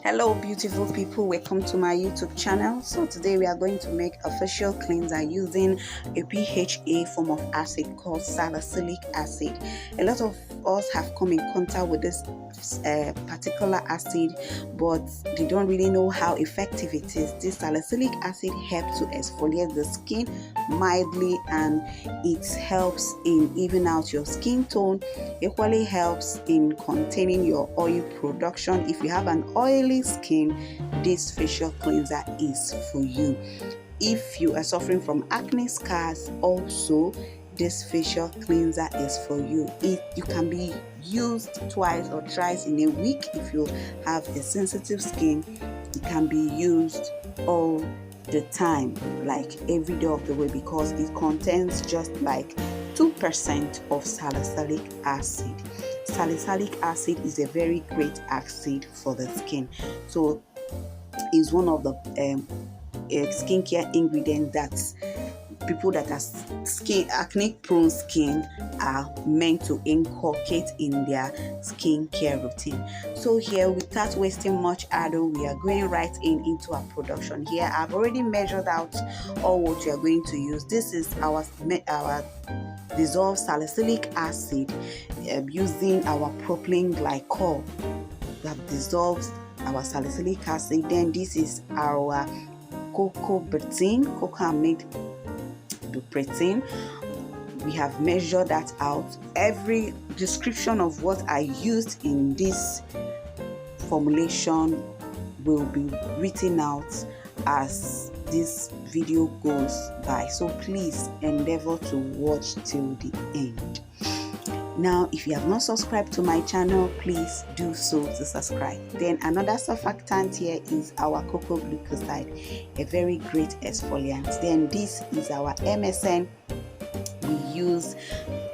Hello beautiful people, welcome to my YouTube channel. So today we are going to make a facial cleanser using a PHA form of acid called salicylic acid. A lot of us have come in contact with this particular acid, but they don't really know how effective it is. This salicylic acid helps to exfoliate the skin mildly, and it helps in even out your skin tone. Equally helps in containing your oil production. If you have an oily skin, this facial cleanser is for you. If you are suffering from acne scars, also this facial cleanser is for you. You can be used twice or thrice in a week. If you have a sensitive skin, it can be used all the time, like every day of the way, because it contains just like 2% of salicylic acid. Salicylic acid is a very great acid for the skin, so it's one of the skincare ingredients that people that are acne prone skin are meant to inculcate in their skincare routine. So here, without wasting much ado, we are going right into our production. Here I've already measured out all what we are going to use. This is our dissolved salicylic acid using our propylene glycol that dissolves our salicylic acid. Then this is our cocoa amide protein. We have measured that out. Every description of what I used in this formulation will be written out as this video goes by, so please endeavor to watch till the end. Now, if you have not subscribed to my channel, please do so to subscribe. Then another surfactant here is our cocoa glucoside, a very great exfoliant. Then this is our MSM we use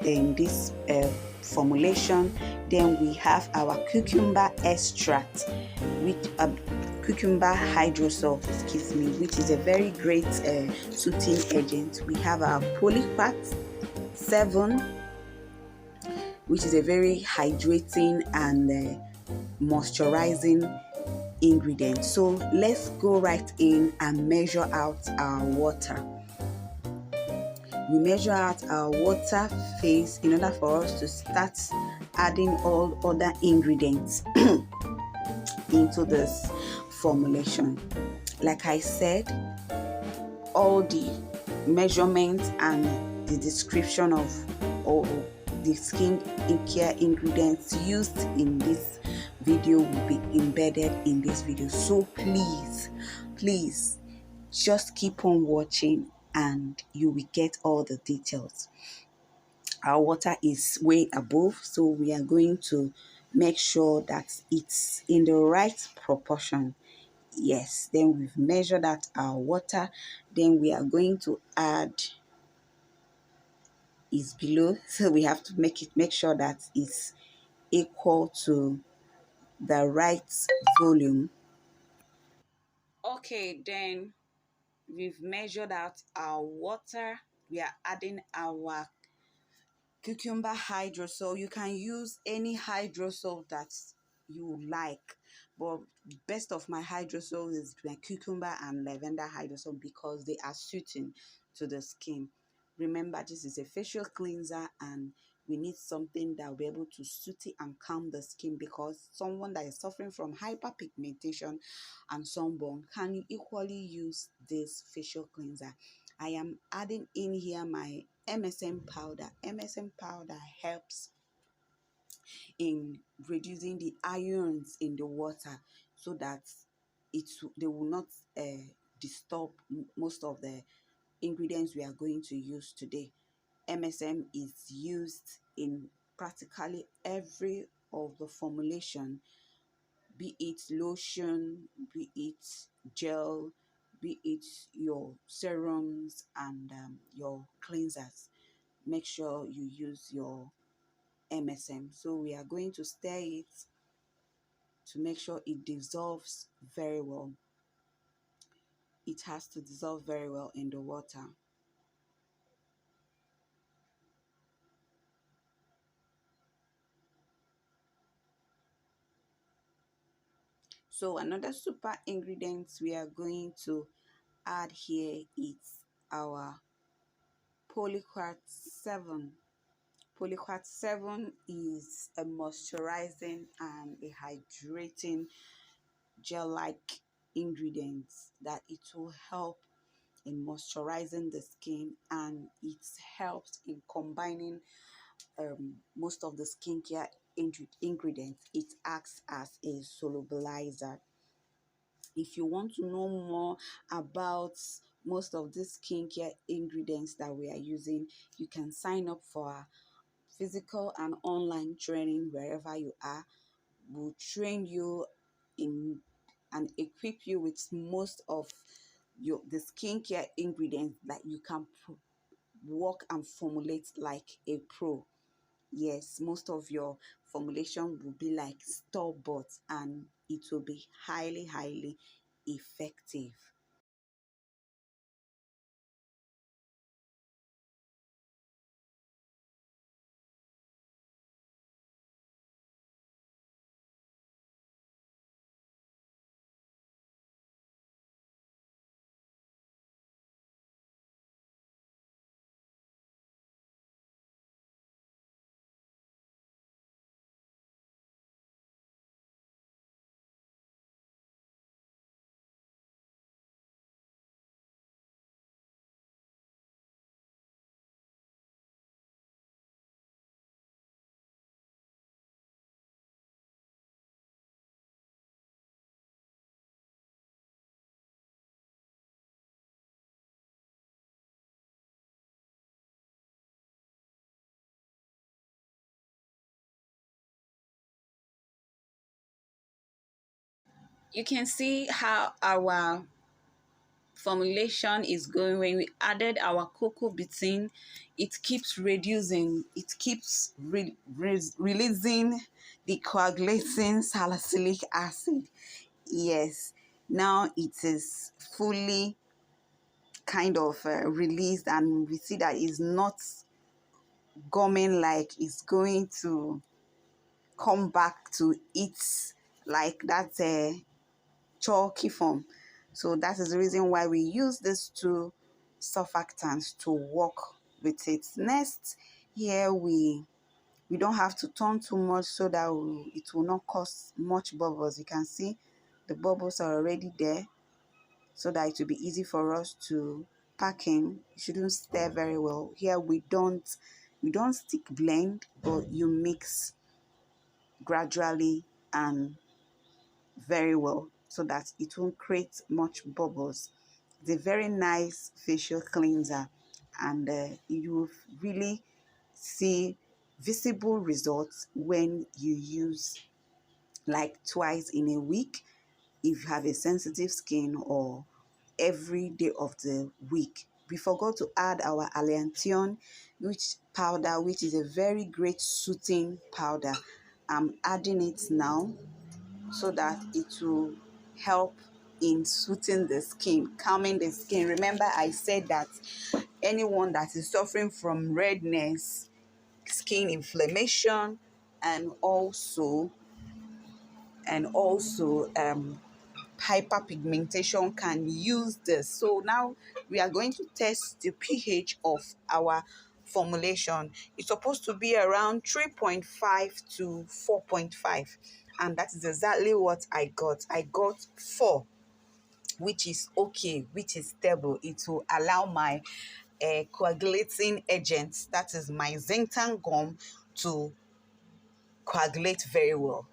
in this formulation. Then we have our cucumber extract with cucumber hydrosol, which is a very great soothing agent. We have our polyquat 7, which is a very hydrating and moisturizing ingredient. So let's go right in and measure out our water. We measure out our water phase in order for us to start adding all other ingredients into this formulation. Like I said, all the measurements and the description of all the skincare ingredients used in this video will be embedded in this video. So please just keep on watching and you will get all the details. Our water is way above, so we are going to make sure that it's in the right proportion. Yes, then we've measured out our water. Then we are going to add is below, so we have to make sure that it's equal to the right volume. Okay, then we've measured out our water. We are adding our cucumber hydrosol. You can use any hydrosol that you like, but best of my hydrosol is my cucumber and lavender hydrosol because they are suiting to the skin. Remember, this is a facial cleanser and we need something that will be able to soothe and calm the skin, because someone that is suffering from hyperpigmentation and sunburn can equally use this facial cleanser. I am adding in here my MSM powder. MSM powder helps in reducing the ions in the water so that they will not disturb most of the ingredients we are going to use today. MSM is used in practically every of the formulation, be it lotion, be it gel, be it your serums and your cleansers. Make sure you use your MSM. So we are going to stir it to make sure it dissolves very well. It has to dissolve very well in the water. So another super ingredient we are going to add here is our polyquat 7. Polyquat 7 is a moisturizing and a hydrating gel-like ingredient that it will help in moisturizing the skin, and it helps in combining most of the skincare ingredients. It acts as a solubilizer. If you want to know more about most of these skincare ingredients that we are using, you can sign up for our physical and online training wherever you are. We'll train you in and equip you with most of the skincare ingredients that you can work and formulate like a pro. Yes, most of your formulation will be like store bought, and it will be highly effective. You can see how our formulation is going. When we added our cocoa bean, it keeps reducing, it keeps releasing the coagulating salicylic acid. Yes, now it is fully kind of released, and we see that it's not gumming like it's going to come back to its like that chalky form. So that is the reason why we use these two surfactants to work with it. Next, here we don't have to turn too much so that it will not cause much bubbles. You can see the bubbles are already there, so that it will be easy for us to pack in. You shouldn't stir very well. Here we don't stick blend, but you mix gradually and very well so that it won't create much bubbles. It's a very nice facial cleanser, and you will really see visible results when you use like twice in a week if you have a sensitive skin, or every day of the week. We forgot to add our Allantoin which is a very great soothing powder. I'm adding it now so that it will help in soothing the skin, calming the skin. Remember, I said that anyone that is suffering from redness, skin inflammation, and also hyperpigmentation can use this. So now we are going to test the pH of our formulation. It's supposed to be around 3.5 to 4.5, and that is exactly what I got. I got 4, which is okay, which is stable. It will allow my coagulating agent, that is my xanthan gum, to coagulate very well.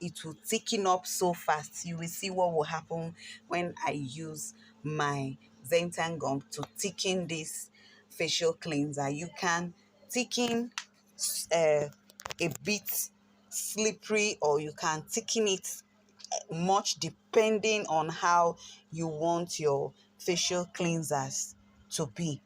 It will thicken up so fast. You will see what will happen when I use my xanthan gum to thicken this facial cleanser. You can thicken a bit slippery, or you can thicken it much depending on how you want your facial cleansers to be.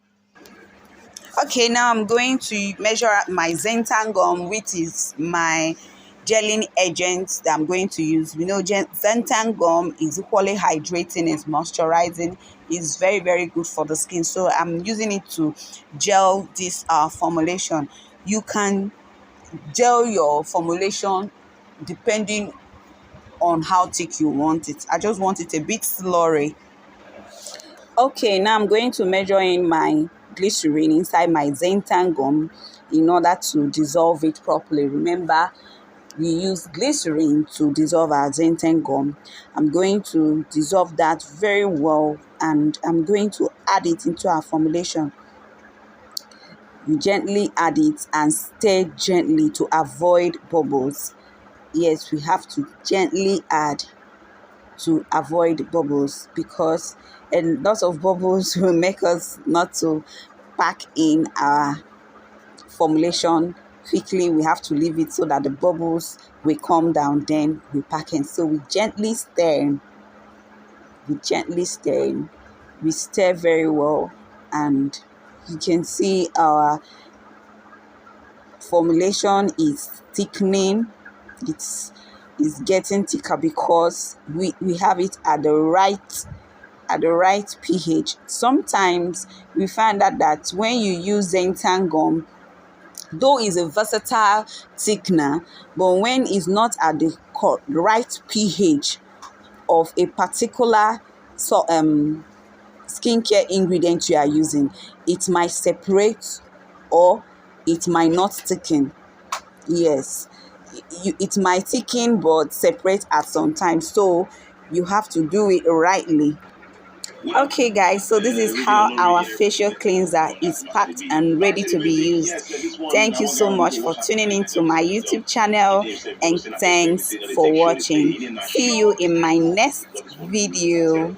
Okay, now I'm going to measure out my xanthan gum, which is my gelling agent that I'm going to use. We know xanthan gum is equally hydrating, it's moisturizing, it's very good for the skin. So I'm using it to gel this formulation. You can gel your formulation depending on how thick you want it. I just want it a bit slurry. Okay, now I'm going to measure in my glycerin inside my xanthan gum in order to dissolve it properly. Remember, we use glycerin to dissolve our xanthan gum. I'm going to dissolve that very well, and I'm going to add it into our formulation. You gently add it and stir gently to avoid bubbles. Yes, we have to gently add to avoid bubbles, because a lot of bubbles will make us not to pack in our formulation quickly. We have to leave it so that the bubbles will calm down, then we pack in. So we gently stir, we stir very well, and you can see our formulation is thickening. It's getting thicker because we have it at the right pH. Sometimes we find that when you use xanthan gum, though is a versatile thickener, but when it's not at the right pH of a particular skincare ingredient you are using, it might separate or it might not thicken. Yes, it might thicken but separate at some time, so you have to do it rightly. Okay guys, so this is how our facial cleanser is packed and ready to be used. Thank you so much for tuning into my YouTube channel, and thanks for watching. See you in my next video.